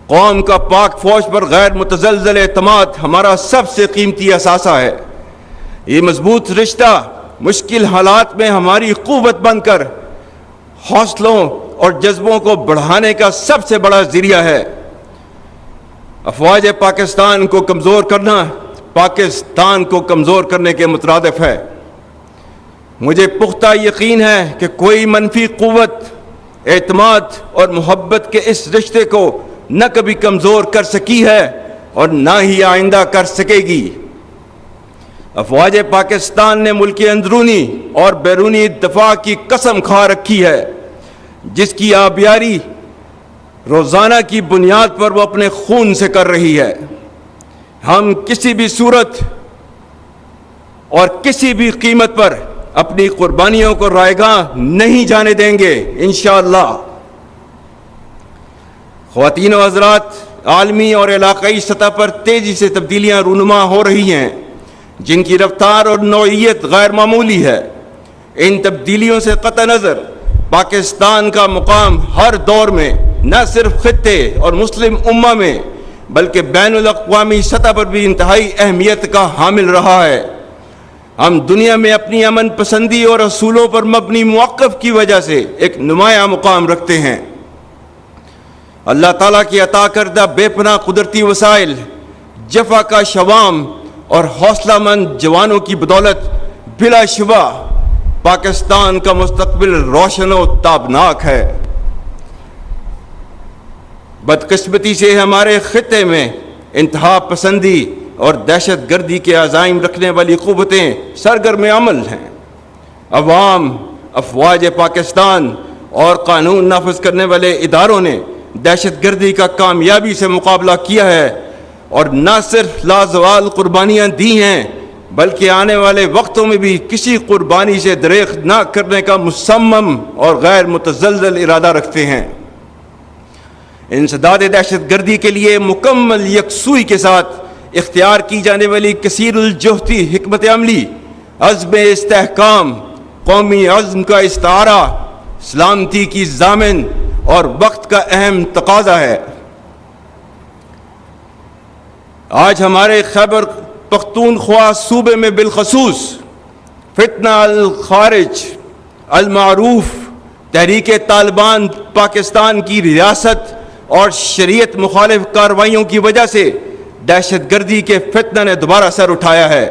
قوم کا پاک فوج پر غیر متزلزل اعتماد ہمارا سب سے قیمتی اثاثہ ہے۔ یہ مضبوط رشتہ مشکل حالات میں ہماری قوت بن کر حوصلوں اور جذبوں کو بڑھانے کا سب سے بڑا ذریعہ ہے۔ افواج پاکستان کو کمزور کرنا پاکستان کو کمزور کرنے کے مترادف ہے۔ مجھے پختہ یقین ہے کہ کوئی منفی قوت اعتماد اور محبت کے اس رشتے کو نہ کبھی کمزور کر سکی ہے اور نہ ہی آئندہ کر سکے گی۔ افواج پاکستان نے ملک اندرونی اور بیرونی دفاع کی قسم کھا رکھی ہے، جس کی آبیاری روزانہ کی بنیاد پر وہ اپنے خون سے کر رہی ہے۔ ہم کسی بھی صورت اور کسی بھی قیمت پر اپنی قربانیوں کو رائیگاں نہیں جانے دیں گے انشاءاللہ۔ خواتین و حضرات، عالمی اور علاقائی سطح پر تیزی سے تبدیلیاں رونما ہو رہی ہیں، جن کی رفتار اور نوعیت غیر معمولی ہے۔ ان تبدیلیوں سے قطع نظر پاکستان کا مقام ہر دور میں نہ صرف خطے اور مسلم امہ میں بلکہ بین الاقوامی سطح پر بھی انتہائی اہمیت کا حامل رہا ہے۔ ہم دنیا میں اپنی امن پسندی اور اصولوں پر مبنی موقف کی وجہ سے ایک نمایاں مقام رکھتے ہیں۔ اللہ تعالیٰ کی عطا کردہ بے پناہ قدرتی وسائل، جفا کا شوام اور حوصلہ مند جوانوں کی بدولت بلا شبہ پاکستان کا مستقبل روشن و تابناک ہے۔ بدقسمتی سے ہمارے خطے میں انتہا پسندی اور دہشت گردی کے عزائم رکھنے والی قوتیں سرگرم عمل ہیں۔ عوام، افواج پاکستان اور قانون نافذ کرنے والے اداروں نے دہشت گردی کا کامیابی سے مقابلہ کیا ہے اور نہ صرف لازوال قربانیاں دی ہیں بلکہ آنے والے وقتوں میں بھی کسی قربانی سے دریغ نہ کرنے کا مصمم اور غیر متزلزل ارادہ رکھتے ہیں۔ انسداد دہشت گردی کے لیے مکمل یکسوئی کے ساتھ اختیار کی جانے والی کثیر الجہتی حکمت عملی عزم استحکام، قومی عزم کا استعارہ، سلامتی کی ضامن اور وقت کا اہم تقاضا ہے۔ آج ہمارے خیبر پختونخوا صوبے میں بالخصوص فتنہ الخارج المعروف تحریک طالبان پاکستان کی ریاست اور شریعت مخالف کارروائیوں کی وجہ سے دہشت گردی کے فتنہ نے دوبارہ سر اٹھایا ہے،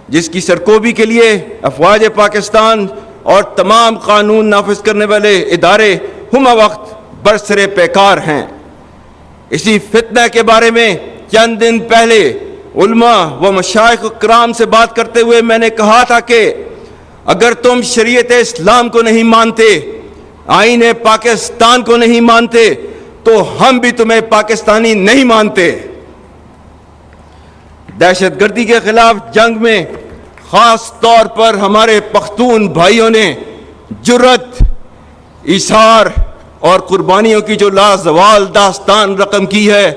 جس کی سرکوبی کے لیے افواج پاکستان اور تمام قانون نافذ کرنے والے ادارے ہمہ وقت برسر پیکار ہیں۔ اسی فتنہ کے بارے میں چند دن پہلے علماء و مشائخ کرام سے بات کرتے ہوئے میں نے کہا تھا کہ اگر تم شریعت اسلام کو نہیں مانتے، آئین پاکستان کو نہیں مانتے، تو ہم بھی تمہیں پاکستانی نہیں مانتے۔ دہشت گردی کے خلاف جنگ میں خاص طور پر ہمارے پختون بھائیوں نے جرت، ایثار اور قربانیوں کی جو لازوال داستان رقم کی ہے،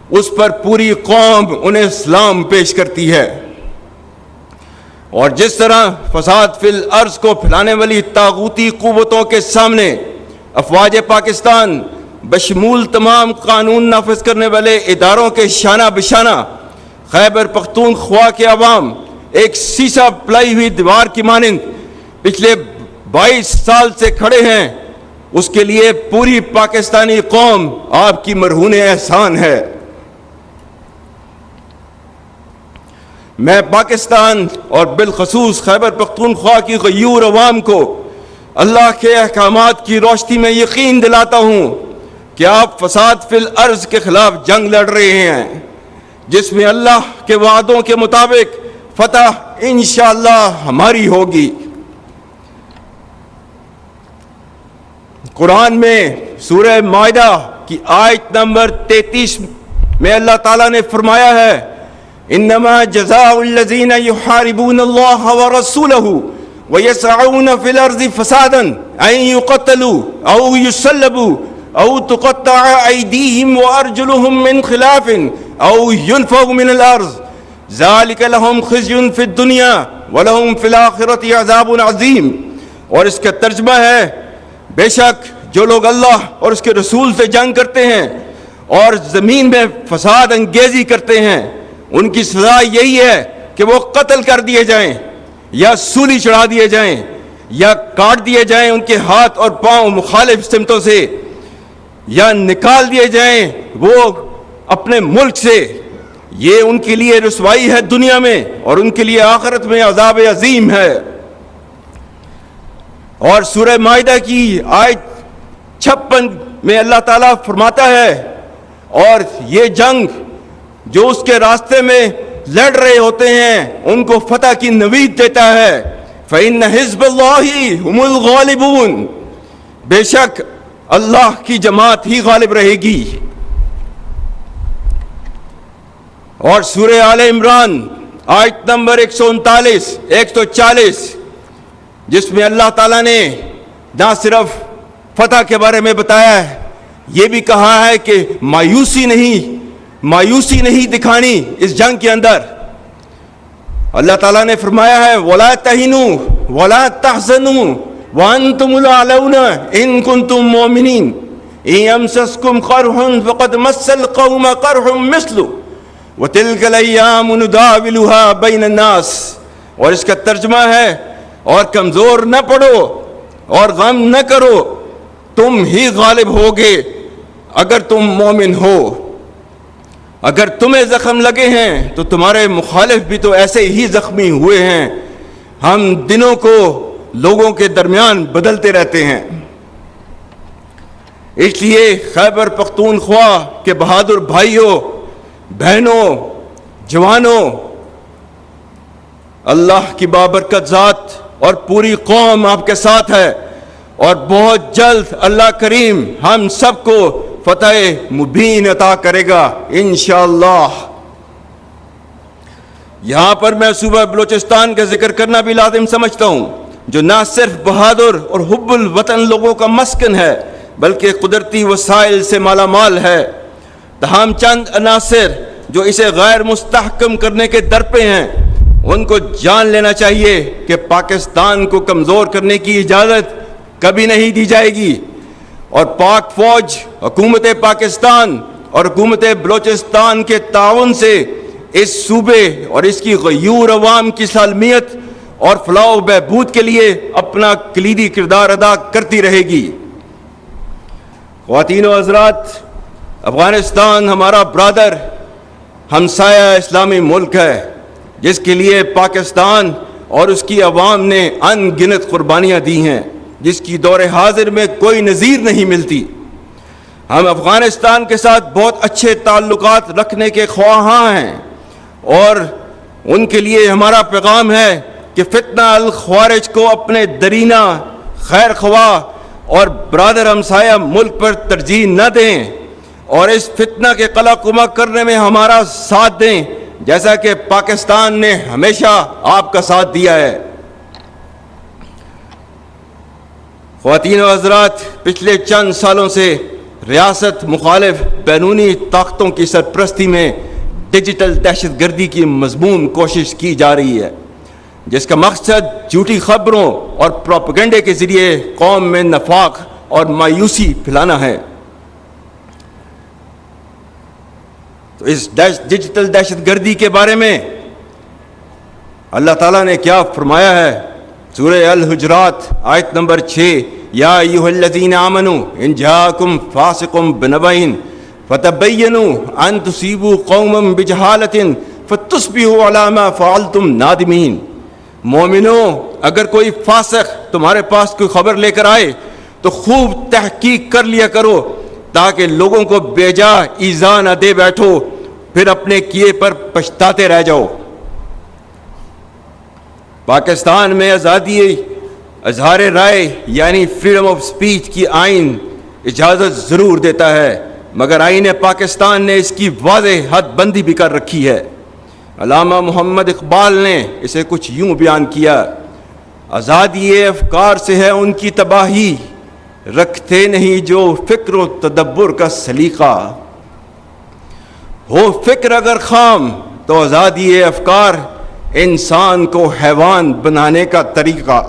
اس پر پوری قوم انہیں سلام پیش کرتی ہے۔ اور جس طرح فساد فی الارض کو پھیلانے والی طاغوتی قوتوں کے سامنے افواج پاکستان بشمول تمام قانون نافذ کرنے والے اداروں کے شانہ بشانہ خیبر پختونخوا کے عوام ایک سیسا پلائی ہوئی دیوار کی مانند پچھلے 22 سال سے کھڑے ہیں، اس کے لیے پوری پاکستانی قوم آپ کی مرہون احسان ہے۔ میں پاکستان اور بالخصوص خیبر پختونخوا کی غیور عوام کو اللہ کے احکامات کی روشنی میں یقین دلاتا ہوں کہ آپ فساد فی الارض کے خلاف جنگ لڑ رہے ہیں، جس میں اللہ کے وعدوں کے مطابق فتح انشاءاللہ ہماری ہوگی۔ قرآن میں سورہ مائدہ کی آیت نمبر 33 میں اللہ تعالیٰ نے فرمایا ہے، انما جزاء الذین یحاربون اللہ ورسولہ ویسعون فی الارض فسادا ان یقتلوا او یسلبوا او تقطع ایدیہم وارجلہم من خلاف او ينفوا من الارض ذلك لهم خزي في الدنيا ولهم في الآخرة عذاب عظیم۔ اور اس کا ترجمہ ہے، بے شک جو لوگ اللہ اور اس کے رسول سے جنگ کرتے ہیں اور زمین میں فساد انگیزی کرتے ہیں، ان کی سزا یہی ہے کہ وہ قتل کر دیے جائیں یا سولی چڑھا دیے جائیں یا کاٹ دیے جائیں ان کے ہاتھ اور پاؤں مخالف سمتوں سے، یا نکال دیے جائیں وہ اپنے ملک سے۔ یہ ان کے لیے رسوائی ہے دنیا میں، اور ان کے لیے آخرت میں عذاب عظیم ہے۔ اور سورہ مائدہ کی آیت 56 میں اللہ تعالیٰ فرماتا ہے، اور یہ جنگ جو اس کے راستے میں لڑ رہے ہوتے ہیں ان کو فتح کی نوید دیتا ہے، فَإِنَّ حِزْبَ اللَّهِ هُمُ الْغَالِبُونَ، بے شک اللہ کی جماعت ہی غالب رہے گی۔ اور سورہ آل عمران آیت نمبر 139 140 جس میں اللہ تعالیٰ نے نہ صرف فتح کے بارے میں بتایا ہے، یہ بھی کہا ہے کہ مایوسی نہیں دکھانی اس جنگ کے اندر۔ اللہ تعالیٰ نے فرمایا ہے وَلَا تَهِنُوا وَلَا تَحْزَنُوا وَأَنْتُمُ الْأَعْلَوْنَ إِن كُنتُم مُؤْمِنِينَ إِن يَمْسَسْكُمْ قَرْحٌ فَقَدْ مَسَّ الْقَوْمَ قَرْحٌ مِثْلُهُ وَتِلْكَ الْأَيَّامُ نُدَاوِلُهَا بَيْنَ النَّاسِ، اور اس کا ترجمہ ہے اور کمزور نہ پڑو اور غم نہ کرو، تم ہی غالب ہوگے اگر تم مومن ہو۔ اگر تمہیں زخم لگے ہیں تو تمہارے مخالف بھی تو ایسے ہی زخمی ہوئے ہیں۔ ہم دنوں کو لوگوں کے درمیان بدلتے رہتے ہیں۔ اس لیے خیبر پختونخوا کے بہادر بھائیوں، بہنوں، جوانوں، اللہ کی بابرکت ذات اور پوری قوم آپ کے ساتھ ہے، اور بہت جلد اللہ کریم ہم سب کو فتح مبین عطا کرے گا انشاءاللہ۔ یہاں پر میں صوبہ بلوچستان کا ذکر کرنا بھی لازم سمجھتا ہوں، جو نہ صرف بہادر اور حب الوطن لوگوں کا مسکن ہے بلکہ قدرتی وسائل سے مالا مال ہے۔ تاہم چند عناصر جو اسے غیر مستحکم کرنے کے در پہ ہیں، ان کو جان لینا چاہیے کہ پاکستان کو کمزور کرنے کی اجازت کبھی نہیں دی جائے گی، اور پاک فوج، حکومت پاکستان اور حکومت بلوچستان کے تعاون سے اس صوبے اور اس کی غیور عوام کی سالمیت اور فلاح و بہبود کے لیے اپنا کلیدی کردار ادا کرتی رہے گی۔ خواتین و حضرات، افغانستان ہمارا برادر ہمسایہ اسلامی ملک ہے، جس کے لیے پاکستان اور اس کی عوام نے ان گنت قربانیاں دی ہیں، جس کی دور حاضر میں کوئی نظیر نہیں ملتی۔ ہم افغانستان کے ساتھ بہت اچھے تعلقات رکھنے کے خواہاں ہیں، اور ان کے لیے ہمارا پیغام ہے کہ فتنہ الخوارج کو اپنے درینہ، خیر خواہ اور برادر ہمسایہ ملک پر ترجیح نہ دیں، اور اس فتنہ کے قلع قمع کرنے میں ہمارا ساتھ دیں، جیسا کہ پاکستان نے ہمیشہ آپ کا ساتھ دیا ہے۔ خواتین و حضرات، پچھلے چند سالوں سے ریاست مخالف بیرونی طاقتوں کی سرپرستی میں ڈیجیٹل دہشت گردی کی مضمون کوشش کی جا رہی ہے، جس کا مقصد جھوٹی خبروں اور پروپیگنڈے کے ذریعے قوم میں نفاق اور مایوسی پھیلانا ہے۔ تو اس ڈیجیٹل دہشت گردی کے بارے میں اللہ تعالیٰ نے کیا فرمایا ہے؟ سورہ الحجرات آیت نمبر 6، یا ایھا الذین آمنوا ان جاءکم فاسق بنبأ فتبینوا ان تصیبوا قوما بجہالۃ فتصبحوا علی ما فعلتم نادمین۔ مومنوں، اگر کوئی فاسق تمہارے پاس کوئی خبر لے کر آئے تو خوب تحقیق کر لیا کرو، تاکہ لوگوں کو بے جا ایذا نہ دے بیٹھو، پھر اپنے کیے پر پچھتاتے رہ جاؤ۔ پاکستان میں آزادی اظہار رائے یعنی فریڈم آف سپیچ کی آئین اجازت ضرور دیتا ہے، مگر آئین پاکستان نے اس کی واضح حد بندی بھی کر رکھی ہے۔ علامہ محمد اقبال نے اسے کچھ یوں بیان کیا: آزادی افکار سے ہے ان کی تباہی، رکھتے نہیں جو فکر و تدبر کا سلیقہ۔ ہو فکر اگر خام تو آزادی افکار انسان کو حیوان بنانے کا طریقہ۔